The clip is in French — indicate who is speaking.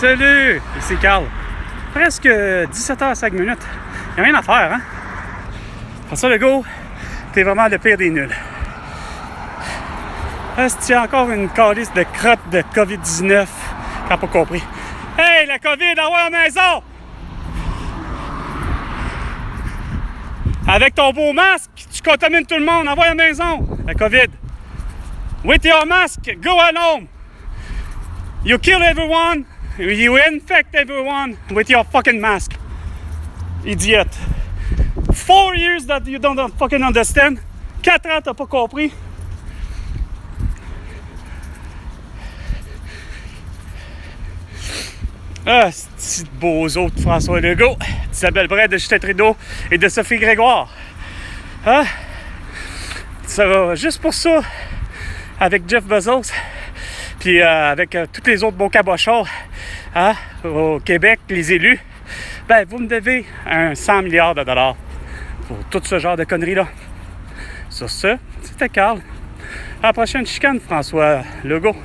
Speaker 1: Salut, ici Carl. Presque 17h05 minutes. Y'a rien à faire, hein? François Legault, t'es vraiment le pire des nuls. Est-ce qu'il y a encore une calice de crotte de COVID-19? T'as pas compris. Hey, la COVID, envoie à la maison! Avec ton beau masque, tu contamines tout le monde, envoie à la maison! La COVID. With your mask, go at home! You kill everyone, you infect everyone with your fucking mask. Idiot. 4 years that you don't fucking understand. 4 ans, t'as pas compris. Ah, c'est beaux autres de François Legault, d'Isabelle Bray, de Justin Trudeau et de Sophie Grégoire. Hein? Ça va juste pour ça, avec Jeff Bezos, puis avec tous les autres bons cabochons, hein, au Québec, les élus, ben vous me devez 100 milliards de dollars pour tout ce genre de conneries-là. Sur ce, c'était Carl. À la prochaine chicane, François Legault.